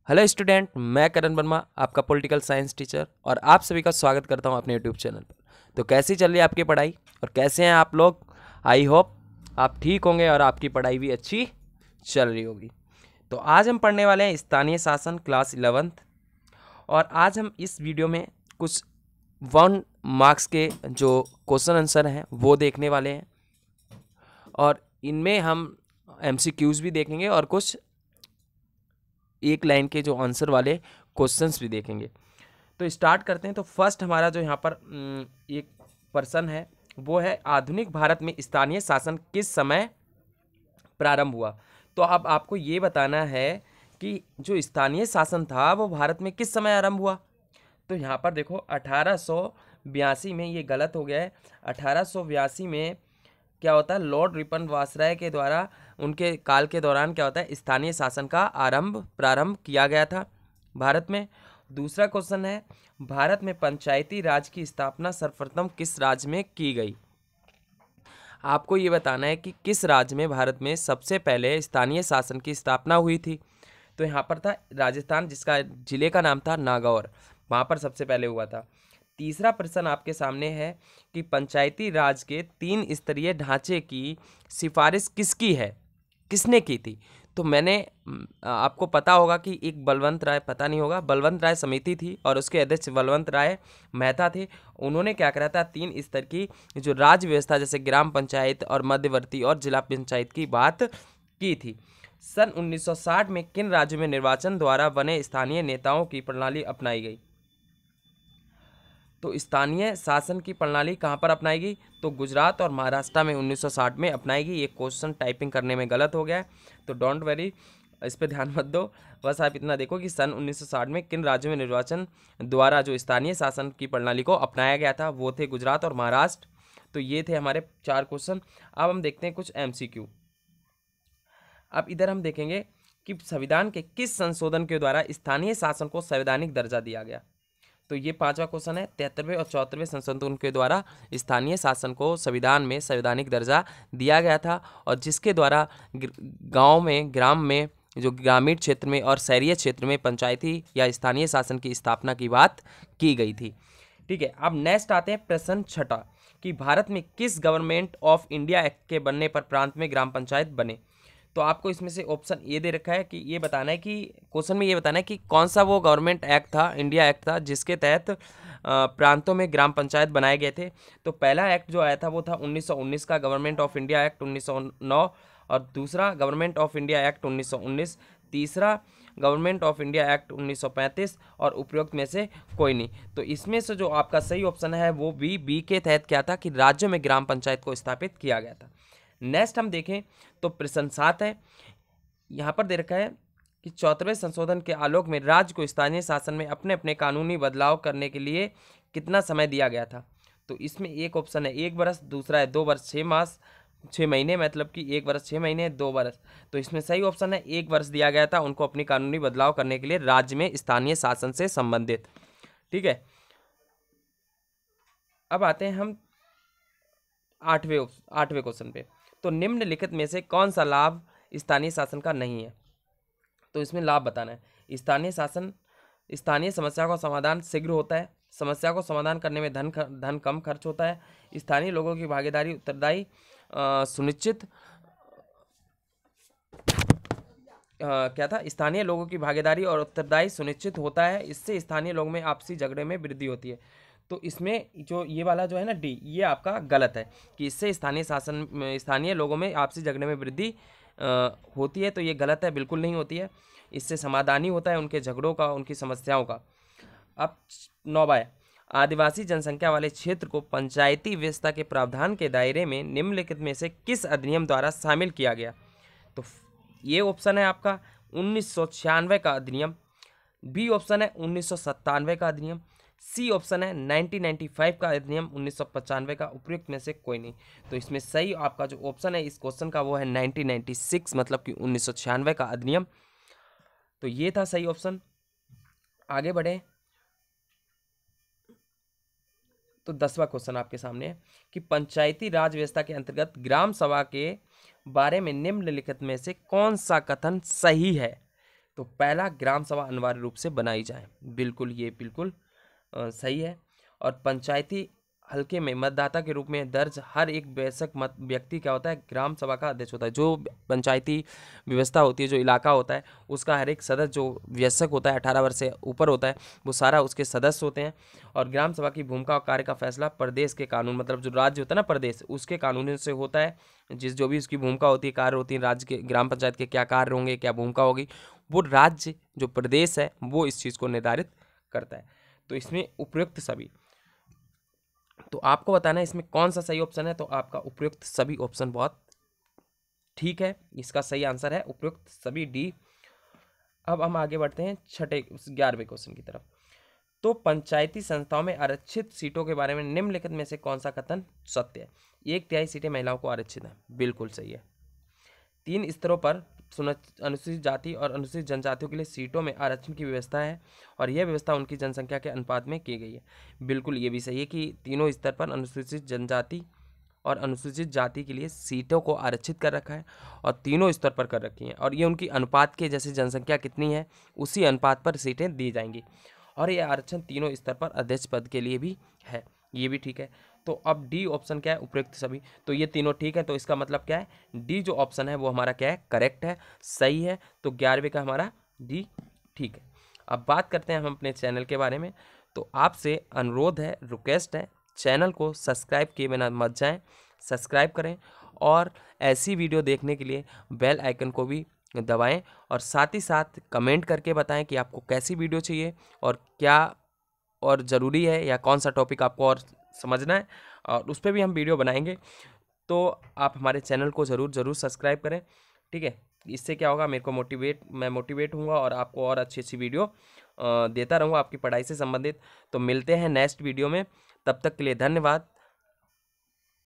Hello student, मैं करण वर्मा, आपका political science teacher, और आप सभी का स्वागत करता हूं अपने यूट्यूब चैनल पर। तो कैसी चल रही है आपकी पढ़ाई और कैसे हैं आप लोग? आई होप आप ठीक होंगे और आपकी पढ़ाई भी अच्छी चल रही होगी। तो आज हम पढ़ने वाले हैं स्थानीय शासन क्लास 11th। और आज हम इस वीडियो में कुछ 1 मार्क्स के जो क्वेश्चन आंसर हैं वो देखने वाले हैं, और इनमें हम MCQs भी देखेंगे और कुछ एक लाइन के जो आंसर वाले क्वेश्चंस भी देखेंगे। तो स्टार्ट करते हैं। तो फर्स्ट हमारा जो यहाँ पर एक पर्सन है वो है, आधुनिक भारत में स्थानीय शासन किस समय प्रारंभ हुआ? तो अब आपको ये बताना है कि जो स्थानीय शासन था वो भारत में किस समय आरंभ हुआ। तो यहाँ पर देखो 1882 में, ये गलत हो गया है। 1882 में क्या होता है, लॉर्ड रिपन वासराय के द्वारा उनके काल के दौरान क्या होता है, स्थानीय शासन का प्रारंभ किया गया था भारत में। दूसरा क्वेश्चन है, भारत में पंचायती राज की स्थापना सर्वप्रथम किस राज्य में की गई? आपको ये बताना है कि किस राज्य में भारत में सबसे पहले स्थानीय शासन की स्थापना हुई थी। तो यहाँ पर था राजस्थान, जिसका जिले का नाम था नागौर, वहाँ पर सबसे पहले हुआ था। तीसरा प्रश्न आपके सामने है कि पंचायती राज के 3 स्तरीय ढांचे की सिफारिश किसने की थी? तो मैंने आपको पता होगा कि एक बलवंत राय, पता नहीं होगा, बलवंत राय समिति थी और उसके अध्यक्ष बलवंत राय मेहता थे। उन्होंने क्या करा था, 3 स्तर की जो राज्य व्यवस्था, जैसे ग्राम पंचायत और मध्यवर्ती और जिला पंचायत की बात की थी। सन 1960 में किन राज्यों में निर्वाचन द्वारा बने स्थानीय नेताओं की प्रणाली अपनाई गई? तो स्थानीय शासन की प्रणाली कहाँ पर अपनाएगी? तो गुजरात और महाराष्ट्र में 1960 में अपनाएगी। ये क्वेश्चन टाइपिंग करने में गलत हो गया है, तो डोंट वरी, इस पर ध्यान मत दो। बस आप इतना देखो कि सन 1960 में किन राज्यों में निर्वाचन द्वारा जो स्थानीय शासन की प्रणाली को अपनाया गया था, वो थे गुजरात और महाराष्ट्र। तो ये थे हमारे 4 क्वेश्चन। अब हम देखते हैं कुछ MCQ। अब इधर हम देखेंगे कि संविधान के किस संशोधन के द्वारा स्थानीय शासन को संवैधानिक दर्जा दिया गया? तो ये 5वां क्वेश्चन है। 73वें और 74वें संशोधन के द्वारा स्थानीय शासन को संविधान में संवैधानिक दर्जा दिया गया था, और जिसके द्वारा गांव में, ग्राम में, जो ग्रामीण क्षेत्र में और शहरी क्षेत्र में पंचायती या स्थानीय शासन की स्थापना की बात की गई थी। ठीक है, अब नेक्स्ट आते हैं प्रश्न 6 कि भारत में किस गवर्नमेंट ऑफ इंडिया एक्ट के बनने पर प्रांत में ग्राम पंचायत बने? तो आपको इसमें से ऑप्शन ए दे रखा है कि ये बताना है कि क्वेश्चन में ये बताना है कि कौन सा वो गवर्नमेंट एक्ट था, इंडिया एक्ट था, जिसके तहत प्रांतों में ग्राम पंचायत बनाए गए थे। तो पहला एक्ट जो आया था वो था 1919 का गवर्नमेंट ऑफ इंडिया एक्ट 1909, और दूसरा गवर्नमेंट ऑफ इंडिया एक्ट 1919, तीसरा गवर्नमेंट ऑफ इंडिया एक्ट 1935, और उपरोक्त में से कोई नहीं। तो इसमें से जो आपका सही ऑप्शन है वो बी के तहत क्या था कि राज्यों में ग्राम पंचायत को स्थापित किया गया था। नेक्स्ट हम देखें तो प्रश्न 7 है। यहाँ पर दे रखा है कि 74वें संशोधन के आलोक में राज्य को स्थानीय शासन में अपने अपने कानूनी बदलाव करने के लिए कितना समय दिया गया था? तो इसमें एक ऑप्शन है 1 वर्ष, दूसरा है 2 वर्ष 6 मास 6 महीने, मतलब कि 1 वर्ष 6 महीने 2 वर्ष। तो इसमें सही ऑप्शन है 1 वर्ष दिया गया था उनको अपनी कानूनी बदलाव करने के लिए राज्य में स्थानीय शासन से संबंधित। ठीक है, अब आते हैं हम 8वें क्वेश्चन पे। तो निम्नलिखित में से कौन सा लाभ स्थानीय शासन का नहीं है? तो इसमें लाभ बताना है। स्थानीय समस्या का समाधान शीघ्र होता है, समस्या को समाधान करने में धन कम खर्च होता है, स्थानीय लोगों की भागीदारी उत्तरदायी सुनिश्चित क्या था, स्थानीय लोगों की भागीदारी और उत्तरदायी सुनिश्चित होता है, इससे स्थानीय लोगों में आपसी झगड़े में वृद्धि होती है। तो इसमें जो ये वाला जो है ना डी, ये आपका गलत है कि इससे स्थानीय लोगों में आपसी झगड़े में वृद्धि होती है। तो ये गलत है, बिल्कुल नहीं होती है। इससे समाधान ही होता है उनके झगड़ों का, उनकी समस्याओं का। अब 9वां है, आदिवासी जनसंख्या वाले क्षेत्र को पंचायती व्यवस्था के प्रावधान के दायरे में निम्नलिखित में से किस अधिनियम द्वारा शामिल किया गया? तो ये ऑप्शन है आपका 1996 का अधिनियम, बी ऑप्शन है 1997 का अधिनियम, सी ऑप्शन है 1995 का अधिनियम 1995 का, उपयुक्त में से कोई नहीं। तो इसमें सही आपका जो ऑप्शन है इस क्वेश्चन का वो है 1996, मतलब कि 1996 का अधिनियम। तो ये था सही ऑप्शन। आगे बढ़े तो 10वां क्वेश्चन आपके सामने है कि पंचायती राज व्यवस्था के अंतर्गत ग्राम सभा के बारे में निम्नलिखित में से कौन सा कथन सही है? तो पहला, ग्राम सभा अनिवार्य रूप से बनाई जाए। बिल्कुल, ये बिल्कुल सही है। और पंचायती हल्के में मतदाता के रूप में दर्ज हर एक वयस्क मत व्यक्ति क्या होता है, ग्राम सभा का अध्यक्ष होता है। जो पंचायती व्यवस्था होती है, जो इलाका होता है, उसका हर एक सदस्य जो वयस्क होता है, 18 वर्ष से ऊपर होता है, वो सारा उसके सदस्य होते हैं। और ग्राम सभा की भूमिका और कार्य का फैसला प्रदेश के कानून, मतलब जो राज्य होता है ना प्रदेश, उसके कानून से होता है। जो भी उसकी भूमिका होती है, कार्य होती है, राज्य के ग्राम पंचायत के क्या कार्य होंगे, क्या भूमिका होगी, वो राज्य जो प्रदेश है वो इस चीज़ को निर्धारित करता है। तो इसमें उपयुक्त सभी, तो आपको बताना है इसमें कौन सा सही ऑप्शन है। तो आपका उपयुक्त सभी ऑप्शन बहुत ठीक है, इसका सही आंसर है उपयुक्त सभी, डी। अब हम आगे बढ़ते हैं 11वें क्वेश्चन की तरफ। तो पंचायती संस्थाओं में आरक्षित सीटों के बारे में निम्नलिखित में से कौन सा कथन सत्य है। 1/3 सीटें महिलाओं को आरक्षित हैं, बिल्कुल सही है। 3 स्तरों पर अनुसूचित जाति और अनुसूचित जनजातियों के लिए सीटों में आरक्षण की व्यवस्था है और यह व्यवस्था उनकी जनसंख्या के अनुपात में की गई है। बिल्कुल, ये भी सही है कि तीनों स्तर पर अनुसूचित जनजाति और अनुसूचित जाति के लिए सीटों को आरक्षित कर रखा है और तीनों स्तर पर कर रखी हैं, और ये उनकी अनुपात के, जैसे जनसंख्या कितनी है उसी अनुपात पर सीटें दी जाएंगी। और ये आरक्षण तीनों स्तर पर अध्यक्ष पद के लिए भी है, ये भी ठीक है। तो अब डी ऑप्शन क्या है, उपयुक्त सभी, तो ये तीनों ठीक है। तो इसका मतलब क्या है, डी जो ऑप्शन है वो हमारा क्या है, करेक्ट है, सही है। तो 11वें का हमारा डी ठीक है। अब बात करते हैं हम अपने चैनल के बारे में। तो आपसे अनुरोध है, रिक्वेस्ट है, चैनल को सब्सक्राइब किए बिना मत जाएं, सब्सक्राइब करें और ऐसी वीडियो देखने के लिए बेल आइकन को भी दबाएं और साथ ही साथ कमेंट करके बताएं कि आपको कैसी वीडियो चाहिए और क्या और ज़रूरी है या कौन सा टॉपिक आपको और समझना है, और उस पर भी हम वीडियो बनाएंगे। तो आप हमारे चैनल को ज़रूर सब्सक्राइब करें, ठीक है। इससे क्या होगा, मेरे को मैं मोटिवेट हूँगा और आपको और अच्छी अच्छी वीडियो देता रहूँगा आपकी पढ़ाई से संबंधित। तो मिलते हैं नेक्स्ट वीडियो में, तब तक के लिए धन्यवाद।